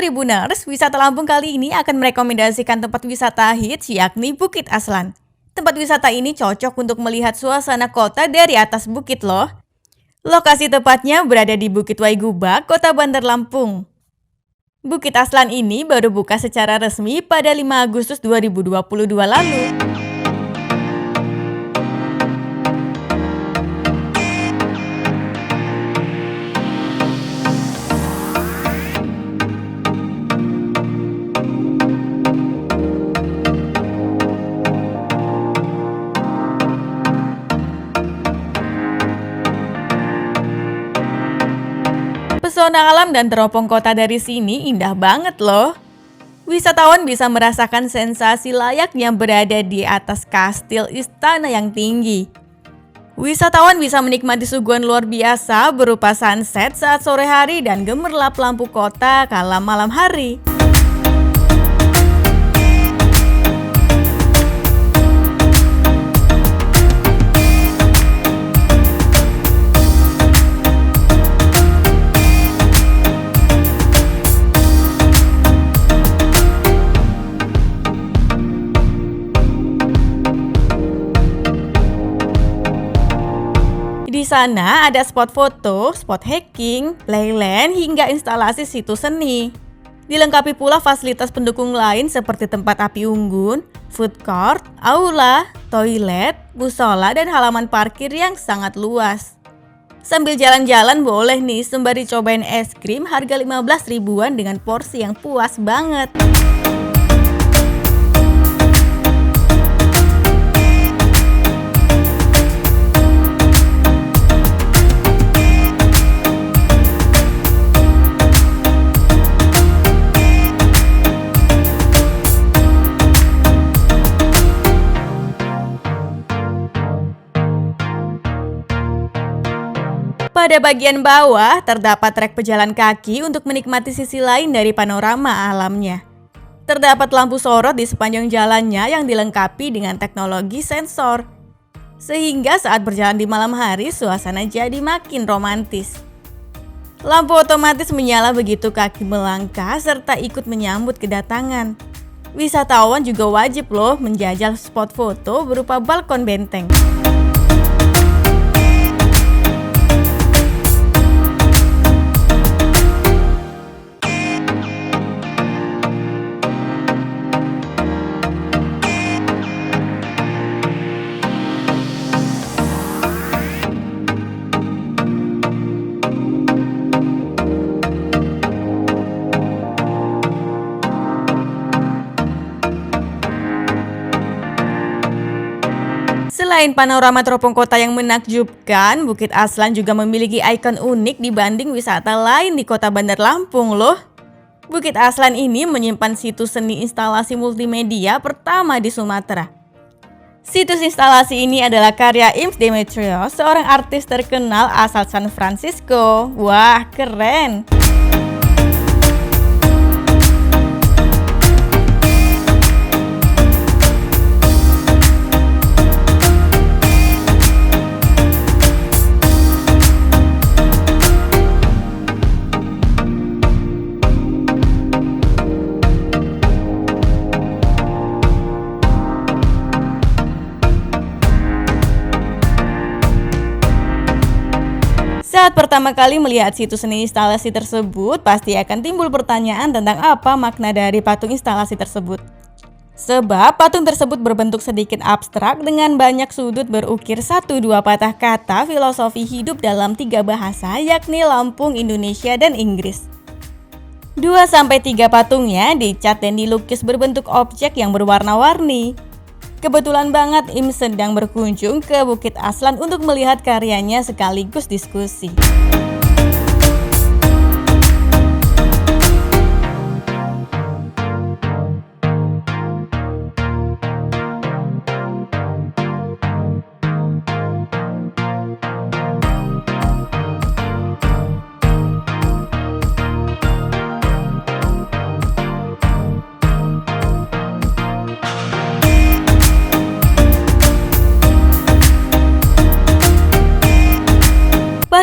Tribuners, wisata Lampung kali ini akan merekomendasikan tempat wisata hits yakni Bukit Aslan. Tempat wisata ini cocok untuk melihat suasana kota dari atas bukit loh. Lokasi tepatnya berada di Bukit Waigubak, Kota Bandar Lampung. Bukit Aslan ini baru buka secara resmi pada 5 Agustus 2022 lalu. Pesona alam dan teropong kota dari sini indah banget loh. Wisatawan bisa merasakan sensasi layaknya berada di atas kastil istana yang tinggi. Wisatawan bisa menikmati suguhan luar biasa berupa sunset saat sore hari dan gemerlap lampu kota kala malam hari. Di sana ada spot foto, spot hiking, playland, hingga instalasi situs seni. Dilengkapi pula fasilitas pendukung lain seperti tempat api unggun, food court, aula, toilet, musola, dan halaman parkir yang sangat luas. Sambil jalan-jalan boleh nih sembari cobain es krim harga 15 ribuan dengan porsi yang puas banget. Pada bagian bawah terdapat trek pejalan kaki untuk menikmati sisi lain dari panorama alamnya. Terdapat lampu sorot di sepanjang jalannya yang dilengkapi dengan teknologi sensor. Sehingga saat berjalan di malam hari suasana jadi makin romantis. Lampu otomatis menyala begitu kaki melangkah serta ikut menyambut kedatangan. Wisatawan juga wajib loh menjajal spot foto berupa balkon benteng. Selain panorama teropong kota yang menakjubkan, Bukit Aslan juga memiliki ikon unik dibanding wisata lain di Kota Bandar Lampung loh. Bukit Aslan ini menyimpan situs seni instalasi multimedia pertama di Sumatera. Situs instalasi ini adalah karya Ims Demetrios, seorang artis terkenal asal San Francisco. Wah, keren! Saat pertama kali melihat situs seni instalasi tersebut, pasti akan timbul pertanyaan tentang apa makna dari patung instalasi tersebut. Sebab patung tersebut berbentuk sedikit abstrak dengan banyak sudut berukir 1-2 patah kata filosofi hidup dalam 3 bahasa yakni Lampung, Indonesia, dan Inggris. 2-3 patungnya dicat dan dilukis berbentuk objek yang berwarna-warni. Kebetulan banget Im sedang berkunjung ke Bukit Aslan untuk melihat karyanya sekaligus diskusi.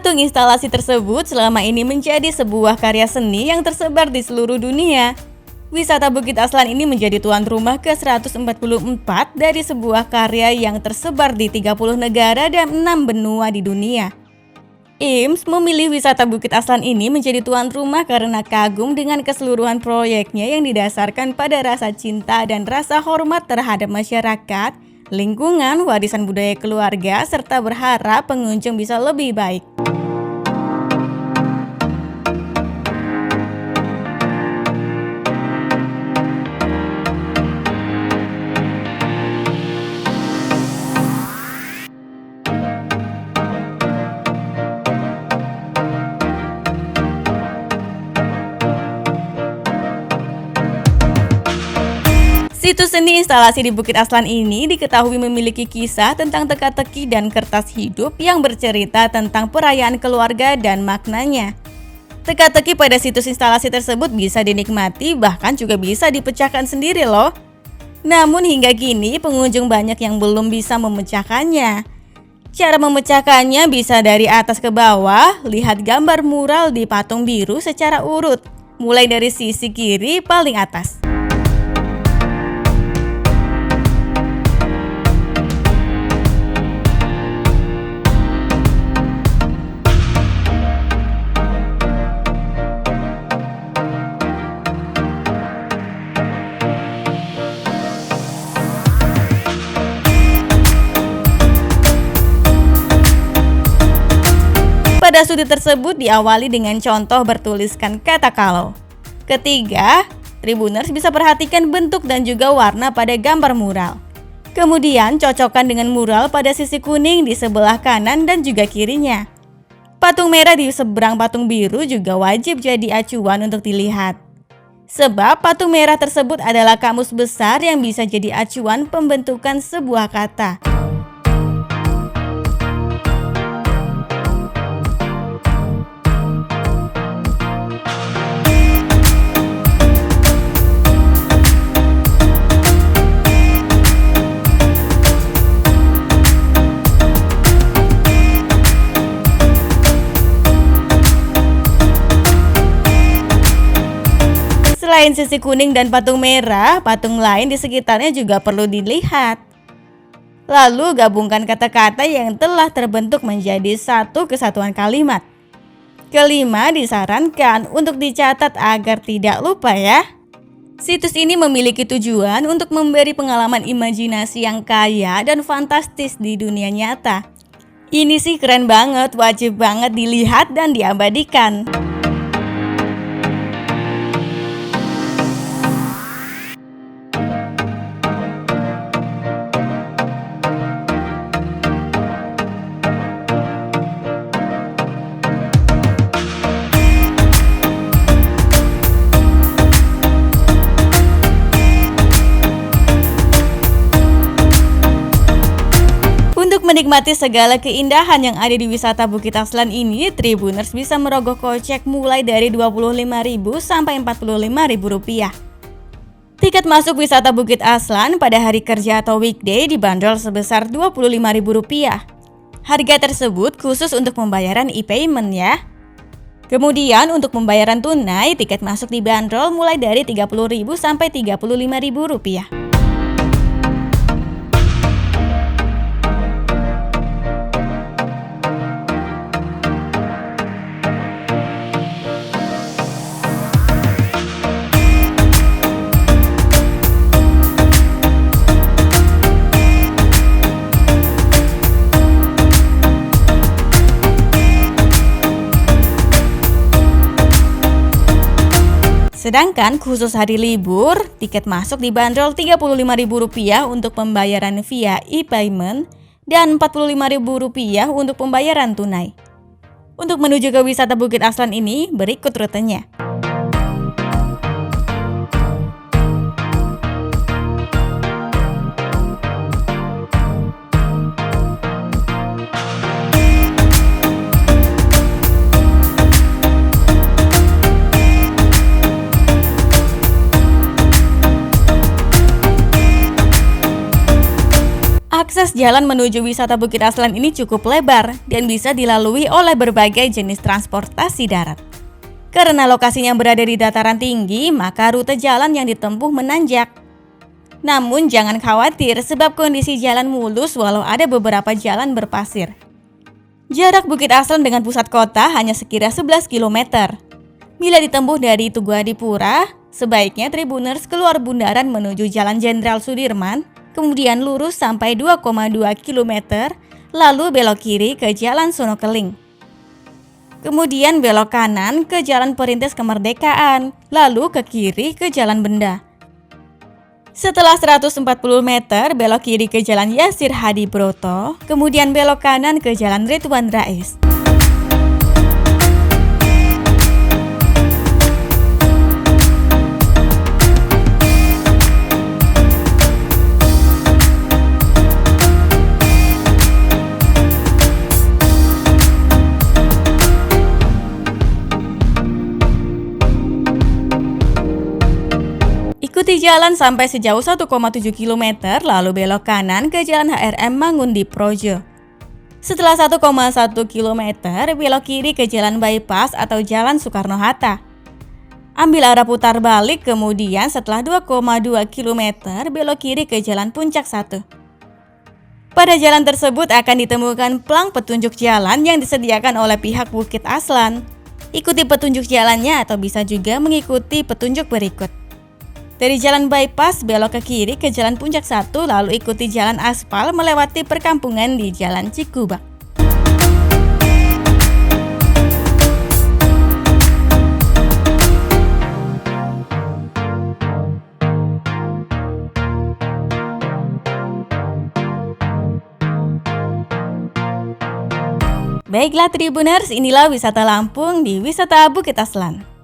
Patung instalasi tersebut selama ini menjadi sebuah karya seni yang tersebar di seluruh dunia. Wisata Bukit Aslan ini menjadi tuan rumah ke-144 dari sebuah karya yang tersebar di 30 negara dan 6 benua di dunia. IMS memilih wisata Bukit Aslan ini menjadi tuan rumah karena kagum dengan keseluruhan proyeknya yang didasarkan pada rasa cinta dan rasa hormat terhadap masyarakat, lingkungan, warisan budaya keluarga, serta berharap pengunjung bisa lebih baik. Situs seni instalasi di Bukit Aslan ini diketahui memiliki kisah tentang teka-teki dan kertas hidup yang bercerita tentang perayaan keluarga dan maknanya. Teka-teki pada situs instalasi tersebut bisa dinikmati, bahkan juga bisa dipecahkan sendiri loh. Namun hingga kini pengunjung banyak yang belum bisa memecahkannya. Cara memecahkannya bisa dari atas ke bawah, lihat gambar mural di patung biru secara urut, mulai dari sisi kiri paling atas. Pada sudut tersebut diawali dengan contoh bertuliskan kata kalau. Ketiga, Tribuners bisa perhatikan bentuk dan juga warna pada gambar mural. Kemudian cocokkan dengan mural pada sisi kuning di sebelah kanan dan juga kirinya. Patung merah di seberang patung biru juga wajib jadi acuan untuk dilihat. Sebab patung merah tersebut adalah kamus besar yang bisa jadi acuan pembentukan sebuah kata. Selain sisi kuning dan patung merah, patung lain di sekitarnya juga perlu dilihat. Lalu gabungkan kata-kata yang telah terbentuk menjadi satu kesatuan kalimat. Kelima, disarankan untuk dicatat agar tidak lupa ya. Situs ini memiliki tujuan untuk memberi pengalaman imajinasi yang kaya dan fantastis di dunia nyata. Ini sih keren banget, wajib banget dilihat dan diabadikan. Menikmati segala keindahan yang ada di wisata Bukit Aslan ini, Tribuners bisa merogoh kocek mulai dari Rp25.000 sampai Rp45.000. Tiket masuk wisata Bukit Aslan pada hari kerja atau weekday dibanderol sebesar Rp25.000. Harga tersebut khusus untuk pembayaran e-payment ya. Kemudian untuk pembayaran tunai, tiket masuk dibanderol mulai dari Rp30.000 sampai Rp35.000. Sedangkan khusus hari libur, tiket masuk dibanderol Rp35.000 untuk pembayaran via e-payment dan Rp45.000 untuk pembayaran tunai. Untuk menuju ke wisata Bukit Aslan ini, berikut rutenya. Akses jalan menuju wisata Bukit Aslan ini cukup lebar dan bisa dilalui oleh berbagai jenis transportasi darat. Karena lokasinya berada di dataran tinggi, maka rute jalan yang ditempuh menanjak. Namun jangan khawatir sebab kondisi jalan mulus walau ada beberapa jalan berpasir. Jarak Bukit Aslan dengan pusat kota hanya sekira 11 km. Bila ditempuh dari Tugu Adipura, sebaiknya Tribuners keluar bundaran menuju Jalan Jenderal Sudirman, kemudian lurus sampai 2,2 km, lalu belok kiri ke Jalan Sonokeling. Kemudian belok kanan ke Jalan Perintis Kemerdekaan, lalu ke kiri ke Jalan Benda. Setelah 140 meter, belok kiri ke Jalan Yasir Hadi Broto, kemudian belok kanan ke Jalan Ridwan Rais. Ikuti jalan sampai sejauh 1,7 km lalu belok kanan ke Jalan HRM Mangundi Projo. Setelah 1,1 km belok kiri ke Jalan Bypass atau Jalan Soekarno-Hatta. Ambil arah putar balik, kemudian setelah 2,2 km belok kiri ke Jalan Puncak 1. Pada jalan tersebut akan ditemukan plang petunjuk jalan yang disediakan oleh pihak Bukit Aslan. Ikuti petunjuk jalannya atau bisa juga mengikuti petunjuk berikut. Dari Jalan Bypass belok ke kiri ke Jalan Puncak 1 lalu ikuti jalan aspal melewati perkampungan di Jalan Cikubang. Baiklah Tribuners, inilah wisata Lampung di Wisata Bukit Aslan.